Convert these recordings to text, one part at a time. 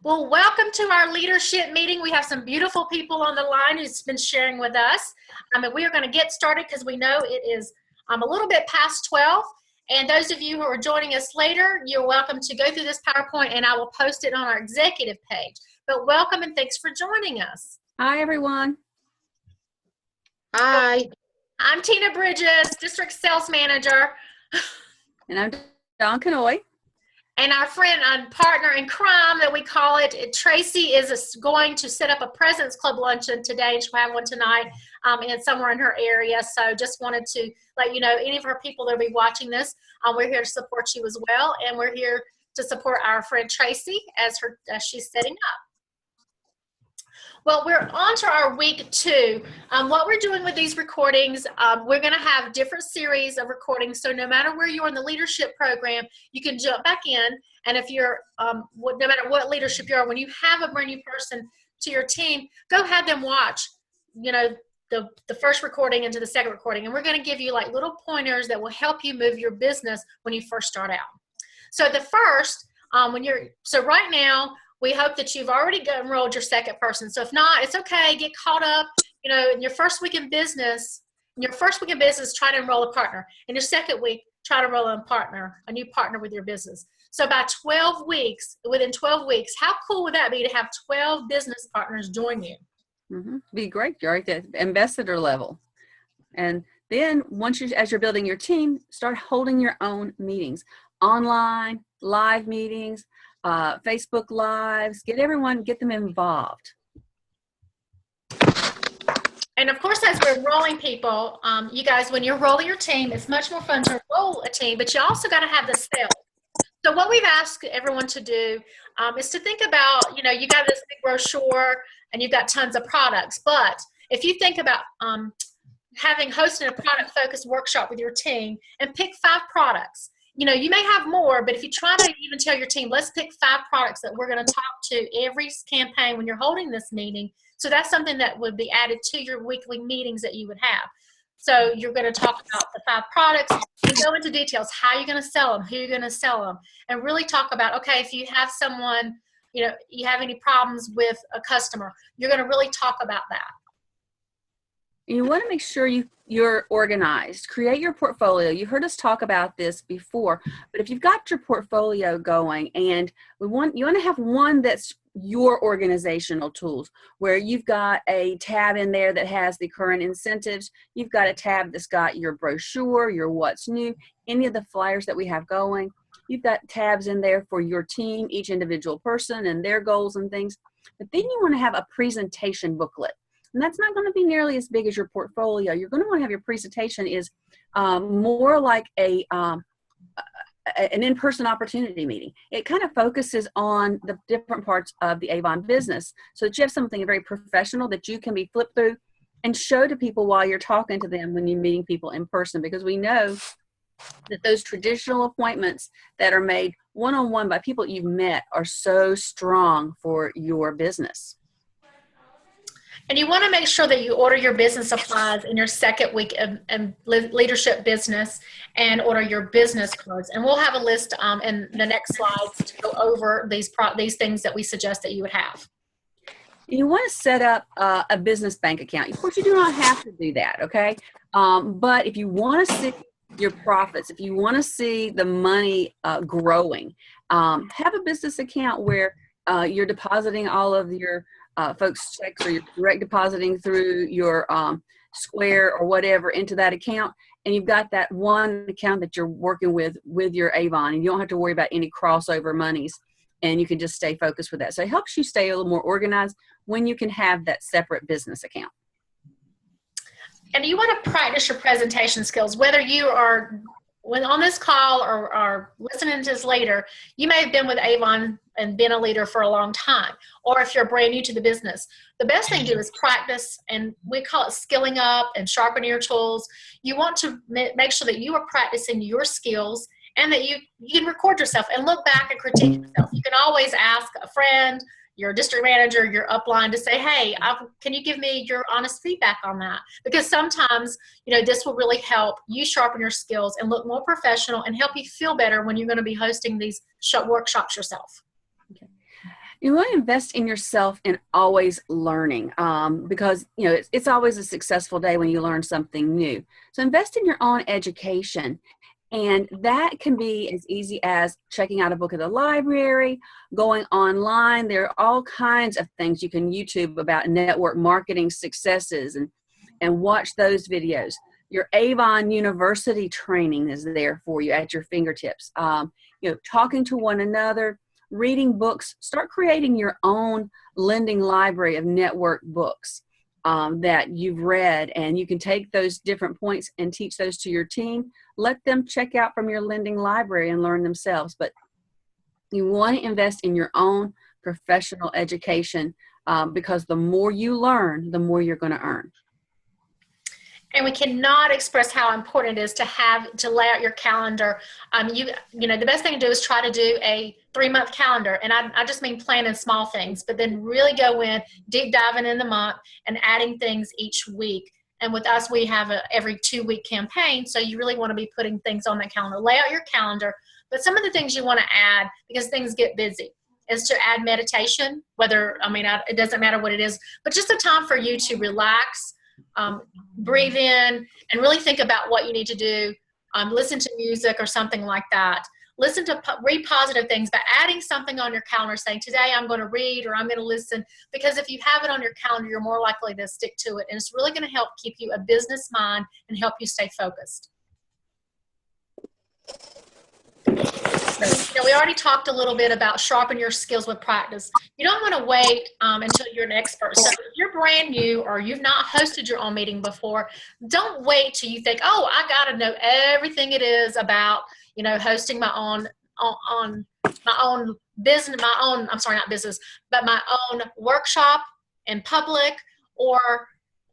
Well, welcome to our leadership meeting. We have some beautiful people on the line who's been sharing with us. We are going to get started because we know it is a little bit past 12. And those of you who are joining us later, you're welcome to go through this PowerPoint and I will post it on our executive page. But welcome and thanks for joining us. Hi, everyone. Hi. I'm Tina Bridges, District Sales Manager. And I'm Dawn Kanoy. And our friend and partner in crime that we call it, Tracy, is going to set up a President's Club luncheon today. She'll have one tonight and somewhere in her area. So just wanted to let you know, any of her people that will be watching this, we're here to support you as well. And we're here to support our friend Tracy as she's setting up. Well, we're on to our week 2. What we're doing with these recordings, we're going to have different series of recordings. So no matter where you are in the leadership program, you can jump back in. And if you're, no matter what leadership you are, when you have a brand new person to your team, go have them watch, the first recording into the second recording. And we're going to give you like little pointers that will help you move your business when you first start out. So the first, so right now, we hope that you've already enrolled your second person. So if not, it's okay. Get caught up, in your first week in business. In your first week in business, try to enroll a partner. In your second week, try to enroll a new partner with your business. So by 12 weeks, within 12 weeks, how cool would that be to have 12 business partners join you? Be great. You're at the ambassador level. And then as you're building your team, start holding your own meetings, online, live meetings, Facebook Lives, get them involved. And of course, as we're enrolling people, you guys, when you're enrolling your team, it's much more fun to enroll a team, but you also got to have the sales. So what we've asked everyone to do is to think about, you got this big brochure and you've got tons of products, but if you think about hosting a product-focused workshop with your team and pick 5 products. You may have more, but if you try to even tell your team, let's pick 5 products that we're going to talk to every campaign when you're holding this meeting. So that's something that would be added to your weekly meetings that you would have. So you're going to talk about the 5 products and go into details, how you're going to sell them, who you're going to sell them, and really talk about, okay, if you have someone, you have any problems with a customer, you're going to really talk about that. You want to make sure you're organized. Create your portfolio. You heard us talk about this before, but if you've got your portfolio going and you want to have one that's your organizational tools, where you've got a tab in there that has the current incentives. You've got a tab that's got your brochure, your what's new, any of the flyers that we have going. You've got tabs in there for your team, each individual person and their goals and things. But then you want to have a presentation booklet. And that's not going to be nearly as big as your portfolio. You're going to want to have your presentation is more like an in-person opportunity meeting. It kind of focuses on the different parts of the Avon business so that you have something very professional that you can be flipped through and show to people while you're talking to them when you're meeting people in person, because we know that those traditional appointments that are made one-on-one by people you've met are so strong for your business. And you want to make sure that you order your business supplies in your second week of leadership business and order your business cards. And we'll have a list in the next slides to go over these things that we suggest that you would have. You want to set up a business bank account. Of course, you do not have to do that, okay? But if you want to see your profits, if you want to see the money growing, have a business account where you're depositing all of your folks' checks, or you're direct depositing through your Square or whatever into that account, and you've got that one account that you're working with your Avon, and you don't have to worry about any crossover monies, and you can just stay focused with that. So it helps you stay a little more organized when you can have that separate business account. And you want to practice your presentation skills, whether you are on this call or listening to this later. You may have been with Avon and been a leader for a long time, or if you're brand new to the business, the best thing to do is practice, and we call it skilling up and sharpening your tools. You want to make sure that you are practicing your skills and that you can record yourself and look back and critique yourself. You can always ask a friend, your district manager, your upline to say, hey, can you give me your honest feedback on that? Because sometimes, this will really help you sharpen your skills and look more professional and help you feel better when you're going to be hosting these workshops yourself. Okay. You want to invest in yourself and always learning, because it's always a successful day when you learn something new. So invest in your own education, and that can be as easy as checking out a book at the library, going online. There are all kinds of things you can YouTube about network marketing successes, and watch those videos. Your Avon University training is there for you at your fingertips. Talking to one another, reading books, start creating your own lending library of network books that you've read, and you can take those different points and teach those to your team. Let them check out from your lending library and learn themselves. But you want to invest in your own professional education, because the more you learn, the more you're going to earn. And we cannot express how important it is to lay out your calendar. The best thing to do is try to do a 3-month calendar. And I just mean planning small things, but then really go in, deep diving in the month and adding things each week. And with us, we have a every 2-week campaign. So you really want to be putting things on that calendar. Lay out your calendar. But some of the things you want to add, because things get busy, is to add meditation, it doesn't matter what it is, but just a time for you to relax, breathe in, and really think about what you need to do. Listen to music or something like that. Read positive things, but adding something on your calendar saying, today I'm going to read or I'm going to listen, because if you have it on your calendar, you're more likely to stick to it. And it's really going to help keep you a business mind and help you stay focused. So, we already talked a little bit about sharpen your skills with practice. You don't want to wait until you're an expert. So if you're brand new or you've not hosted your own meeting before, don't wait till you think, oh, I got to know everything it is about, hosting my own business, but my own workshop in public or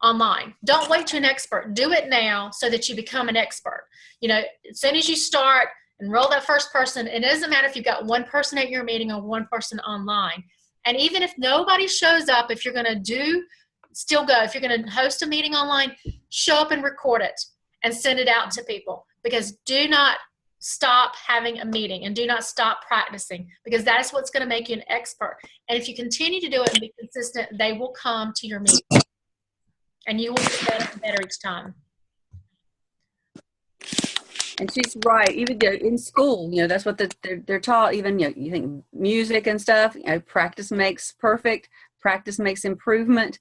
online. Don't wait to an expert. Do it now so that you become an expert. As soon as you start, enroll that first person. It doesn't matter if you've got one person at your meeting or one person online. And even if nobody shows up, if you're going to still go. If you're going to host a meeting online, show up and record it and send it out to people, because do not stop having a meeting and do not stop practicing, because that is what's going to make you an expert. And if you continue to do it and be consistent, they will come to your meeting and you will get better and better each time. And she's right. Even in school, that's what they're taught. Even, you think music and stuff, practice makes perfect. Practice makes improvement.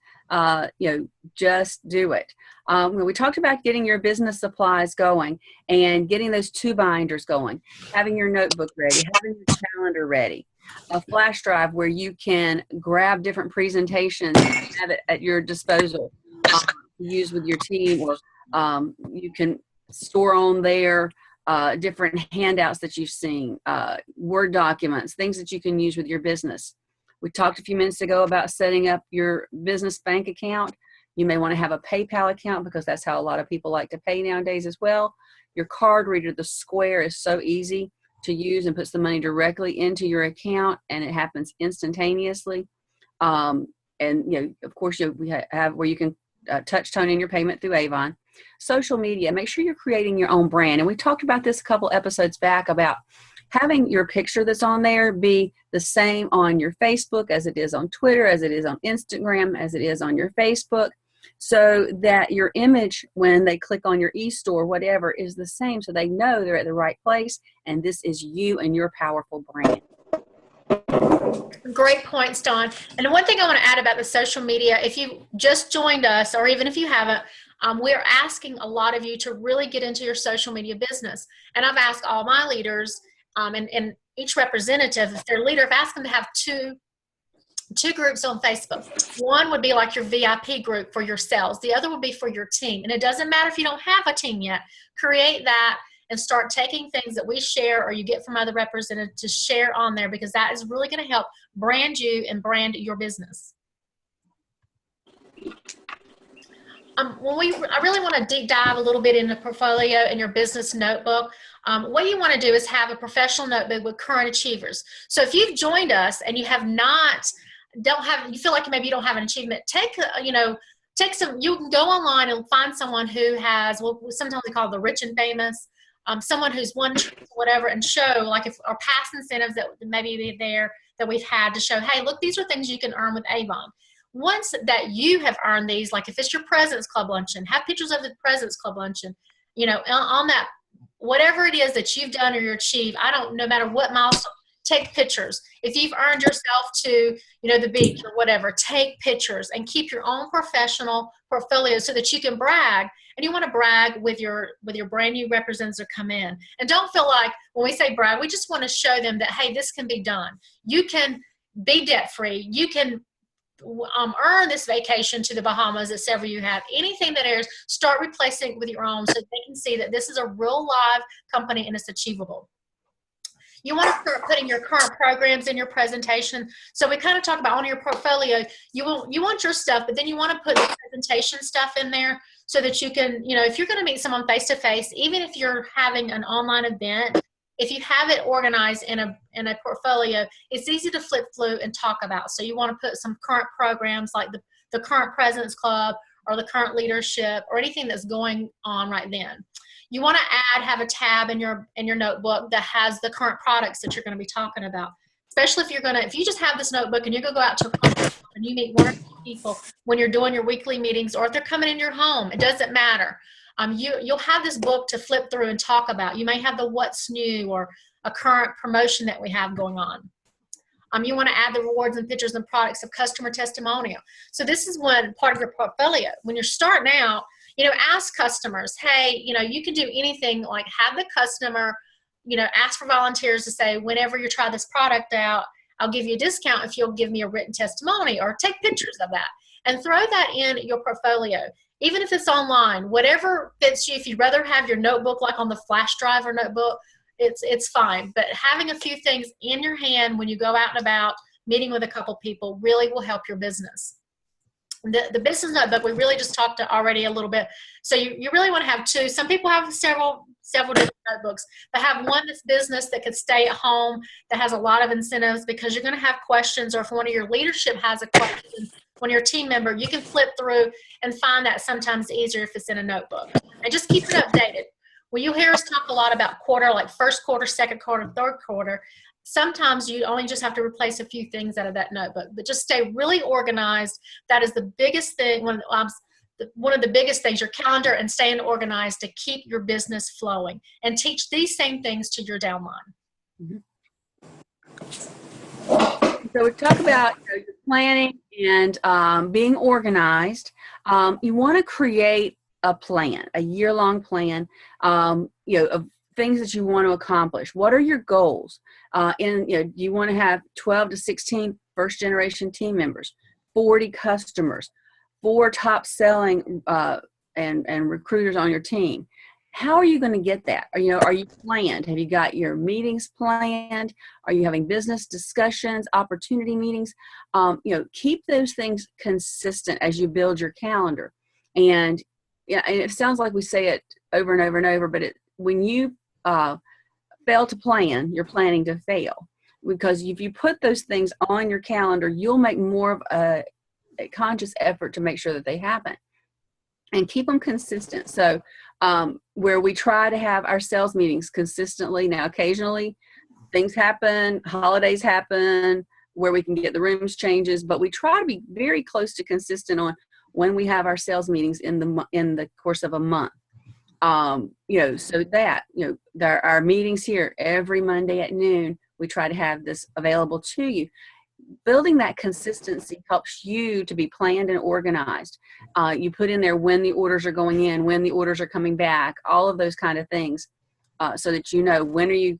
Just do it. We talked about getting your business supplies going and getting those 2 binders going, having your notebook ready, having your calendar ready, a flash drive where you can grab different presentations and have it at your disposal to use with your team, or you can store on there different handouts that you've seen, Word documents, things that you can use with your business. We talked a few minutes ago about setting up your business bank account. You may want to have a PayPal account, because that's how a lot of people like to pay nowadays as well. Your card reader, the Square, is so easy to use and puts the money directly into your account, and it happens instantaneously. And of course, we have where you can touch tone in your payment through Avon. Social media, make sure you're creating your own brand. And we talked about this a couple episodes back about having your picture that's on there be the same on your Facebook as it is on Twitter, as it is on Instagram, as it is on your Facebook, so that your image, when they click on your e-store, whatever, is the same, so they know they're at the right place and this is you and your powerful brand. Great points, Dawn. And one thing I want to add about the social media, if you just joined us, or even if you haven't, we're asking a lot of you to really get into your social media business. And I've asked all my leaders, and each representative, if they're a leader, I've asked them to have two groups on Facebook. One would be like your VIP group for your sales. The other would be for your team. And it doesn't matter if you don't have a team yet. Create that and start taking things that we share or you get from other representatives to share on there, because that is really going to help brand you and brand your business. I really want to deep dive a little bit into portfolio and your business notebook. What you want to do is have a professional notebook with current achievers. So if you've joined us and you have you feel like maybe you don't have an achievement, you can go online and find someone who has, well, sometimes we call it the rich and famous. someone who's won whatever, and show, like, if our past incentives that maybe be there that we've had to show, hey, look, these are things you can earn with Avon. Once that you have earned these, like if it's your President's Club luncheon, have pictures of the President's Club luncheon, you know, on that, whatever it is that you've done or you achieved, no matter what milestone, take pictures. If you've earned yourself to, you know, the beach or whatever, take pictures and keep your own professional portfolio so that you can brag. And you want to brag with your brand new representatives that come in. And don't feel like when we say brag, we just want to show them that, hey, this can be done. You can be debt free. You can earn this vacation to the Bahamas that several of you have. Anything that airs, start replacing it with your own so they can see that this is a real live company and it's achievable. You want to start putting your current programs in your presentation. So we kind of talk about on your portfolio, you want your stuff, but then you want to put the presentation stuff in there so that you can, you know, if you're going to meet someone face to face, even if you're having an online event, if you have it organized in a portfolio, it's easy to flip through and talk about. So you want to put some current programs like the current President's Club or the current leadership or anything that's going on right then. You want to have a tab in your notebook that has the current products that you're going to be talking about. Especially if you just have this notebook and you're going to go out to a conference and you meet one or two people when you're doing your weekly meetings, or if they're coming in your home, it doesn't matter. You'll have this book to flip through and talk about. You may have the what's new or a current promotion that we have going on. You want to add the rewards and pictures and products of customer testimonial. So this is one part of your portfolio. When you're starting out, you know, ask customers, hey, you know, you can do anything, like have the customer, you know, ask for volunteers to say, whenever you try this product out, I'll give you a discount if you'll give me a written testimony, or take pictures of that and throw that in your portfolio. Even if it's online, whatever fits you. If you'd rather have your notebook like on the flash drive or notebook, it's fine. But having a few things in your hand when you go out and about, meeting with a couple people, really will help your business. The business notebook, we really just talked already a little bit. So you really want to have two. Some people have several different notebooks, but have one that's business that could stay at home, that has a lot of incentives, because you're going to have questions, or if one of your leadership has a question, when you're a team member, you can flip through and find that sometimes easier if it's in a notebook. And just keep it updated. When you hear us talk a lot about quarter, like first quarter, second quarter, third quarter, sometimes you only just have to replace a few things out of that notebook, but just stay really organized. That is the biggest thing, one of the biggest things, your calendar, and staying organized to keep your business flowing, and teach these same things to your downline. Mm-hmm. So we talk about, you know, your planning and being organized. You want to create a plan, a year-long plan, you know, of things that you want to accomplish. What are your goals? You know, do you want to have 12 to 16 first-generation team members, 40 customers, 4 top-selling and recruiters on your team? How are you going to get that? Are you planned? Have you got your meetings planned? Are you having business discussions, opportunity meetings? You know, keep those things consistent as you build your calendar. And yeah, and it sounds like we say it over and over and over, but when you fail to plan, you're planning to fail. Because if you put those things on your calendar, you'll make more of a conscious effort to make sure that they happen. And keep them consistent. So where we try to have our sales meetings consistently. Now, occasionally things happen, holidays happen, where we can get the rooms changes, but we try to be very close to consistent on when we have our sales meetings in the course of a month. You know, so that, you know, our meetings here every Monday at noon, we try to have this available to you. Building that consistency helps you to be planned and organized. You put in there when the orders are going in, when the orders are coming back, all of those kind of things, so that you know when are you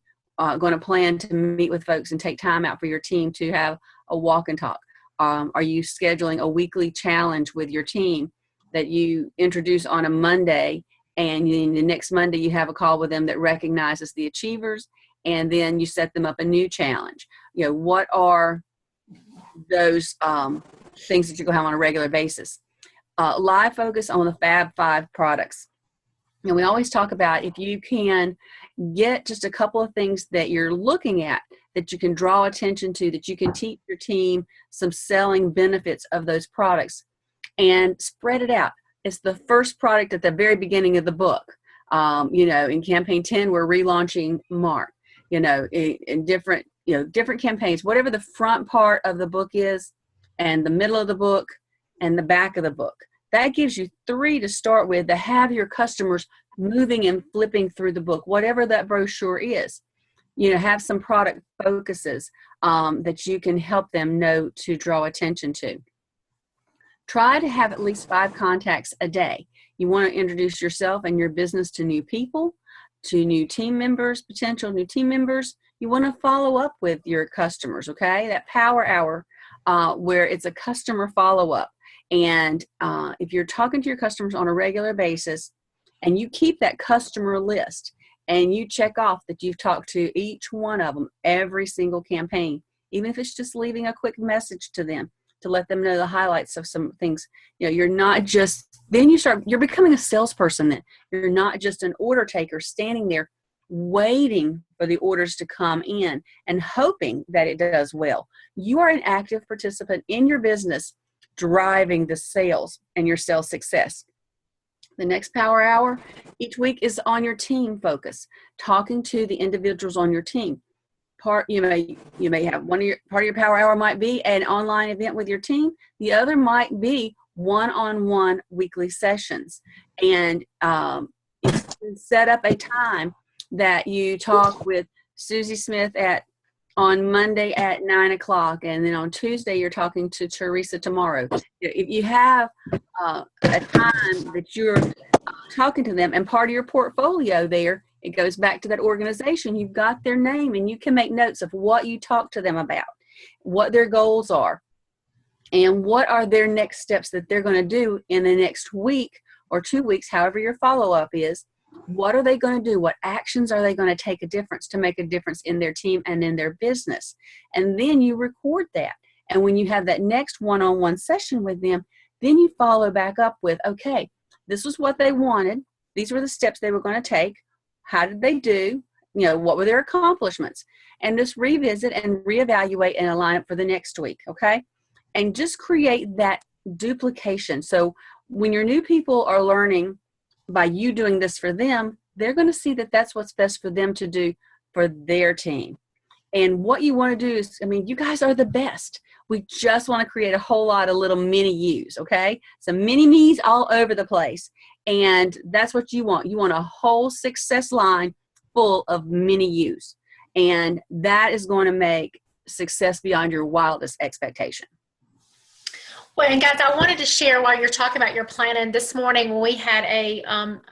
going to plan to meet with folks and take time out for your team to have a walk and talk. Are you scheduling a weekly challenge with your team that you introduce on a Monday, and the next Monday you have a call with them that recognizes the achievers, and then you set them up a new challenge? You know, what are those things that you're going to have on a regular basis? Live focus on the Fab 5 products. And we always talk about, if you can get just a couple of things that you're looking at that you can draw attention to, that you can teach your team some selling benefits of those products, and spread it out. It's the first product at the very beginning of the book. You know, in campaign 10, we're relaunching Mark, you know, in different, you know, different campaigns, whatever the front part of the book is and the middle of the book and the back of the book. That gives you 3 to start with to have your customers moving and flipping through the book, whatever that brochure is. You know, have some product focuses that you can help them know to draw attention to. Try to have at least 5 contacts a day. You want to introduce yourself and your business to new people, to new team members, potential new team members. You want to follow up with your customers, okay? That power hour where it's a customer follow-up. And if you're talking to your customers on a regular basis and you keep that customer list and you check off that you've talked to each one of them every single campaign, even if it's just leaving a quick message to them to let them know the highlights of some things, you know, you're not just, then you're becoming a salesperson then. You're not just an order taker standing there waiting for the orders to come in and hoping that it does well. You are an active participant in your business, driving the sales and your sales success. The next power hour each week is on your team focus, talking to the individuals on your team. You may have part of your power hour might be an online event with your team. The other might be one-on-one weekly sessions. And you can set up a time that you talk with Susie Smith on Monday at 9 o'clock, and then on Tuesday you're talking to Teresa tomorrow. If you have a time that you're talking to them, and part of your portfolio there, it goes back to that organization. You've got their name, and you can make notes of what you talk to them about, what their goals are, and what are their next steps that they're going to do in the next week or 2 weeks, however your follow-up is. What are they going to do? What actions are they going to take to make a difference in their team and in their business? And then you record that. And when you have that next one-on-one session with them, then you follow back up with, okay, this was what they wanted. These were the steps they were going to take. How did they do? You know, what were their accomplishments? And just revisit and reevaluate and align it for the next week, okay? And just create that duplication. So when your new people are learning by you doing this for them, they're going to see that that's what's best for them to do for their team. And what you want to do is, I mean, you guys are the best. We just want to create a whole lot of little mini yous, okay? Some mini me's all over the place. And that's what you want. You want a whole success line full of mini yous. And that is going to make success beyond your wildest expectation. Well, and guys, I wanted to share while you're talking about your planning. This morning when we had a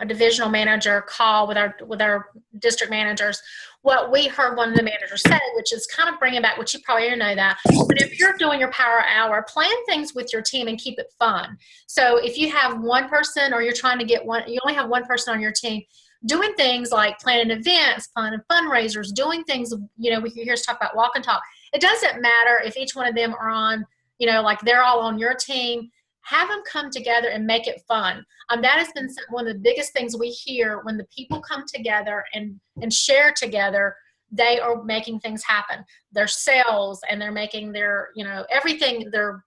divisional manager call with our district managers, what we heard one of the managers say, which is kind of bringing back what you probably know that, but if you're doing your power hour, plan things with your team and keep it fun. So if you have one person, or you're trying to get one, you only have one person on your team, doing things like planning events, planning fundraisers, doing things, you know, we hear us talk about walk and talk. It doesn't matter if each one of them are on, you know, like they're all on your team. Have them come together and make it fun. That has been one of the biggest things we hear when the people come together and share together. They are making things happen. Their sales, and they're making their, you know, everything, their,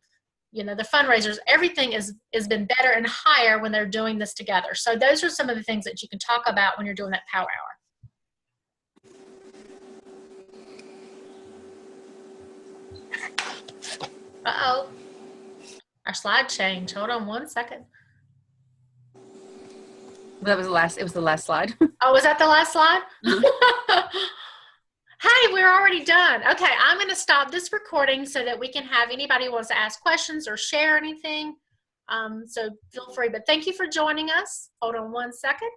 you know, the fundraisers, everything has been better and higher when they're doing this together. So those are some of the things that you can talk about when you're doing that power hour. Uh-oh. Our slide changed. Hold on one second. That was it was the last slide. Oh, was that the last slide? Hey, we're already done. Okay, I'm going to stop this recording so that we can have anybody who wants to ask questions or share anything. So feel free. But thank you for joining us. Hold on one second.